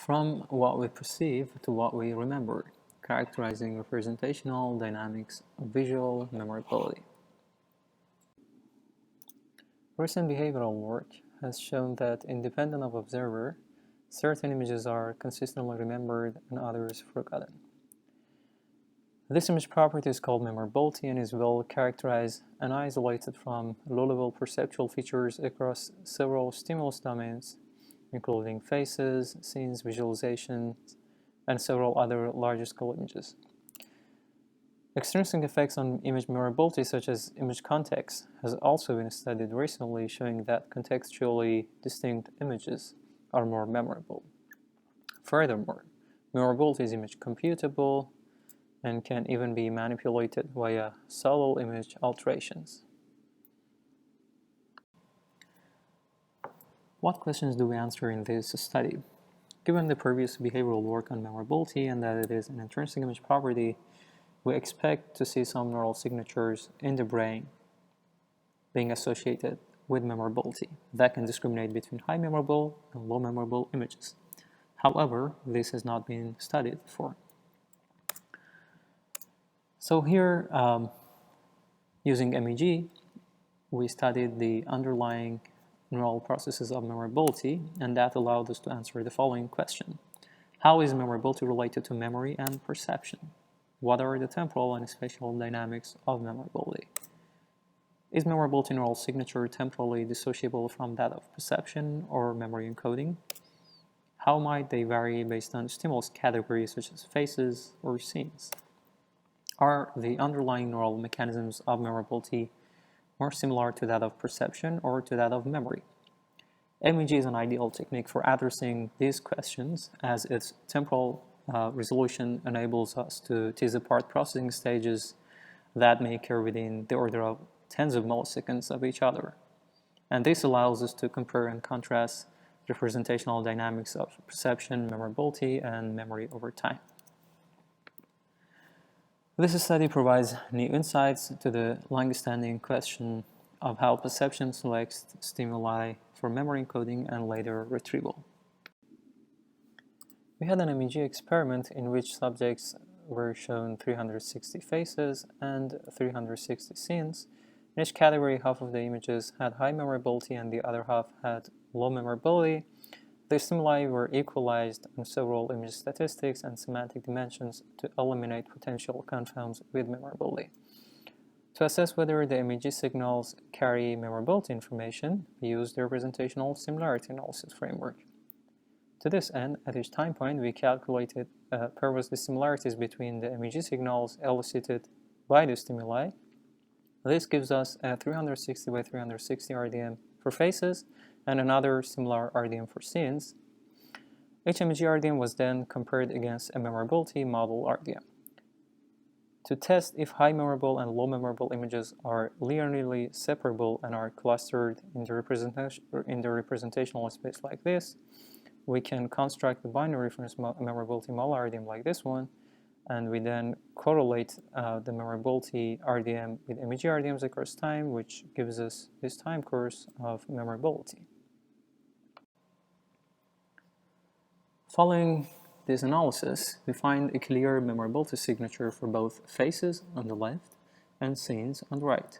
From what we perceive to what we remember, characterizing representational dynamics of visual memorability. Recent behavioral work has shown that, independent of observer, certain images are consistently remembered and others forgotten. This image property is called memorability and is well characterized and isolated from low-level perceptual features across several stimulus domains, including faces, scenes, visualizations, and several other larger-scale images. Extrinsic effects on image memorability, such as image context, has also been studied recently, showing that contextually distinct images are more memorable. Furthermore, memorability is image computable and can even be manipulated via subtle image alterations. What questions do we answer in this study? Given the previous behavioral work on memorability and that it is an intrinsic image property, we expect to see some neural signatures in the brain being associated with memorability that can discriminate between high memorable and low memorable images. However, this has not been studied before. So here, using MEG, we studied the underlying neural processes of memorability, and that allowed us to answer the following question. How is memorability related to memory and perception? What are the temporal and spatial dynamics of memorability? Is memorability neural signature temporally dissociable from that of perception or memory encoding? How might they vary based on stimulus categories such as faces or scenes? Are the underlying neural mechanisms of memorability more similar to that of perception or to that of memory? MEG is an ideal technique for addressing these questions, as its temporal resolution enables us to tease apart processing stages that may occur within the order of tens of milliseconds of each other. And this allows us to compare and contrast representational dynamics of perception, memorability, and memory over time. This study provides new insights to the long-standing question of how perception selects stimuli for memory encoding and later retrieval. We had an MEG experiment in which subjects were shown 360 faces and 360 scenes. In each category, half of the images had high memorability and the other half had low memorability. The stimuli were equalized on several image statistics and semantic dimensions to eliminate potential confounds with memorability. To assess whether the MEG signals carry memorability information, we used the representational similarity analysis framework. To this end, at each time point, we calculated pairwise dissimilarities between the MEG signals elicited by the stimuli. This gives us a 360 by 360 RDM for faces and another similar RDM for scenes. Each MEG RDM was then compared against a memorability model RDM. To test if high memorable and low memorable images are linearly separable and are clustered in the representational space like this, we can construct the binary reference memorability model RDM like this one, and we then correlate the memorability RDM with MEG RDMs across time, which gives us this time course of memorability. Following this analysis, we find a clear memorability signature for both faces on the left and scenes on the right.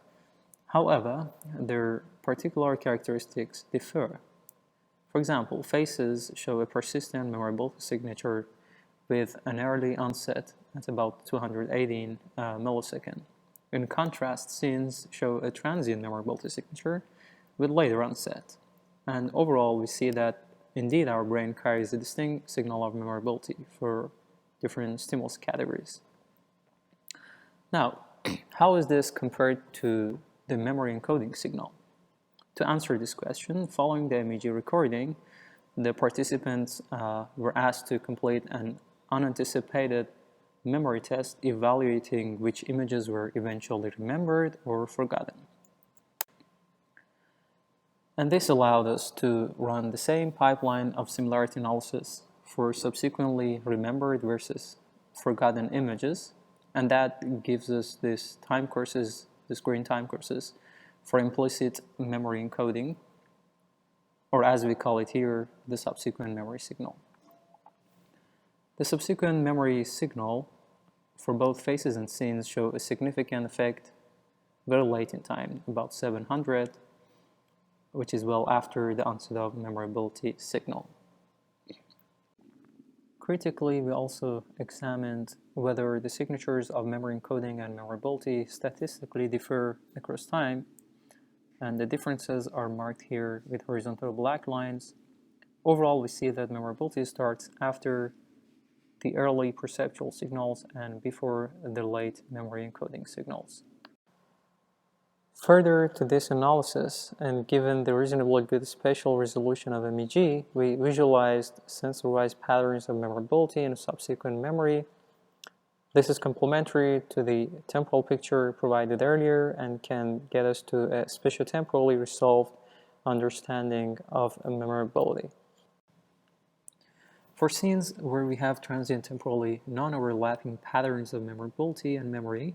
However, their particular characteristics differ. For example, faces show a persistent memorability signature with an early onset at about 218 milliseconds. In contrast, scenes show a transient memorability signature with later onset. And overall, we see that indeed our brain carries a distinct signal of memorability for different stimulus categories. Now, how is this compared to the memory encoding signal? To answer this question, following the MEG recording, the participants were asked to complete an unanticipated memory test evaluating which images were eventually remembered or forgotten. And this allowed us to run the same pipeline of similarity analysis for subsequently remembered versus forgotten images, and that gives us these green time courses for implicit memory encoding, or as we call it here, the subsequent memory signal. The subsequent memory signal for both faces and scenes show a significant effect very late in time, about 700, which is well after the onset of memorability signal. Critically, we also examined whether the signatures of memory encoding and memorability statistically differ across time, and the differences are marked here with horizontal black lines. Overall, we see that memorability starts after the early perceptual signals and before the late memory encoding signals. Further to this analysis, and given the reasonably good spatial resolution of MEG, we visualized sensorized patterns of memorability in subsequent memory. This is complementary to the temporal picture provided earlier and can get us to a spatiotemporally resolved understanding of memorability. For scenes where we have transient temporally non-overlapping patterns of memorability and memory,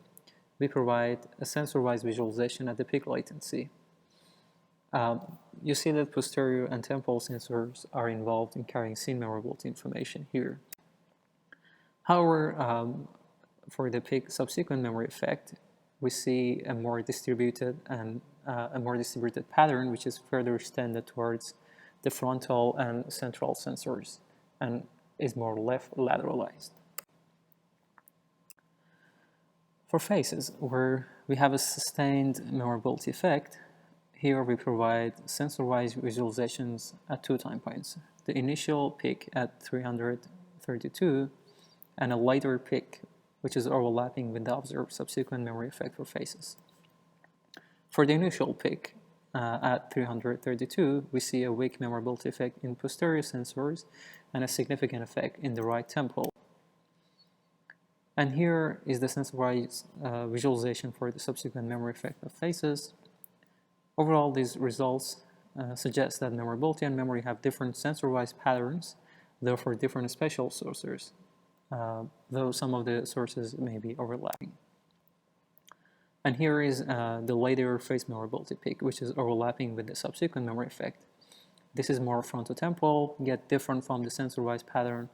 we provide a sensor-wise visualization at the peak latency. You see that posterior and temporal sensors are involved in carrying scene memorability information here. However, for the peak subsequent memory effect, we see a more distributed pattern, which is further extended towards the frontal and central sensors and is more left lateralized. For faces, where we have a sustained memorability effect, here we provide sensor-wise visualizations at 2 time points, the initial peak at 332 and a later peak, which is overlapping with the observed subsequent memory effect for faces. For the initial peak at 332, we see a weak memorability effect in posterior sensors and a significant effect in the right temple. And here is the sensor-wise visualization for the subsequent memory effect of faces. Overall, these results suggest that memorability and memory have different sensor-wise patterns, though for different spatial sources, though some of the sources may be overlapping. And here is the later face memorability peak, which is overlapping with the subsequent memory effect. This is more frontotemporal, yet different from the sensor-wise pattern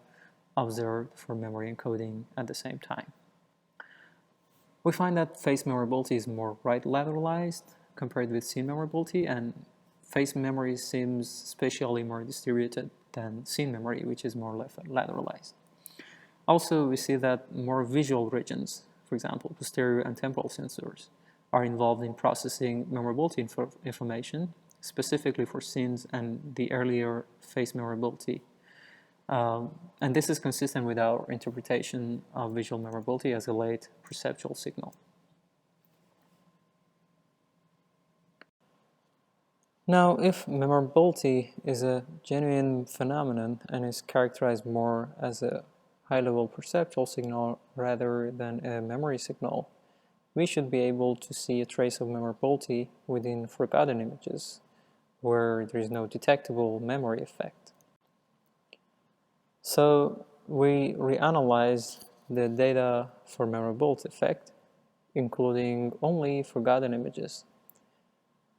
observed for memory encoding at the same time. We find that face memorability is more right lateralized compared with scene memorability, and face memory seems spatially more distributed than scene memory, which is more left lateralized. Also, we see that more visual regions, for example, posterior and temporal sensors, are involved in processing memorability information, specifically for scenes and the earlier face memorability. And this is consistent with our interpretation of visual memorability as a late perceptual signal. Now, if memorability is a genuine phenomenon and is characterized more as a high-level perceptual signal rather than a memory signal, we should be able to see a trace of memorability within forgotten images, where there is no detectable memory effect. So we reanalyze the data for memorability effect, including only forgotten images.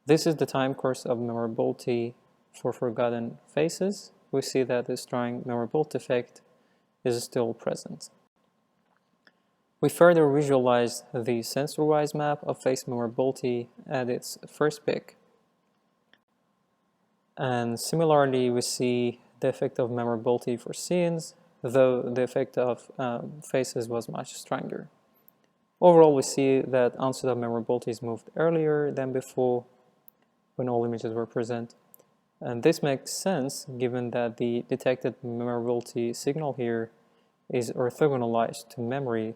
This is the time course of memorability for forgotten faces. We see that the strong memorability effect is still present. We further visualize the sensor-wise map of face memorability at its first peak. And similarly, we see the effect of memorability for scenes, though the effect of faces was much stronger. Overall, we see that onset of memorability is moved earlier than before, when all images were present. And this makes sense given that the detected memorability signal here is orthogonalized to memory,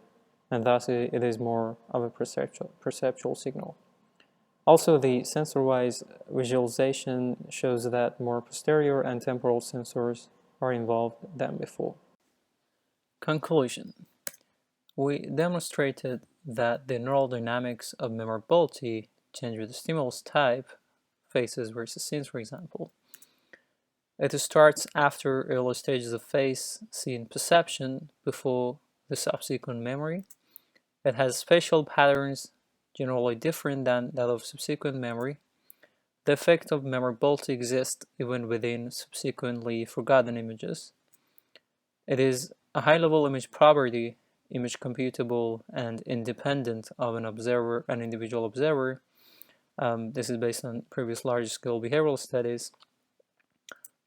and thus it is more of a perceptual signal. Also, the sensor-wise visualization shows that more posterior and temporal sensors are involved than before. Conclusion. We demonstrated that the neural dynamics of memorability change with the stimulus type, faces versus scenes, for example. It starts after early stages of face scene perception before the subsequent memory. It has spatial patterns generally different than that of subsequent memory. The effect of memorability exists even within subsequently forgotten images. It is A high-level image property, image computable and independent of an individual observer. This is based on previous large-scale behavioral studies.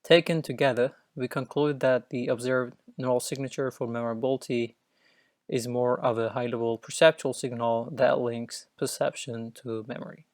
Taken together, we conclude that the observed neural signature for memorability is more of a high-level perceptual signal that links perception to memory.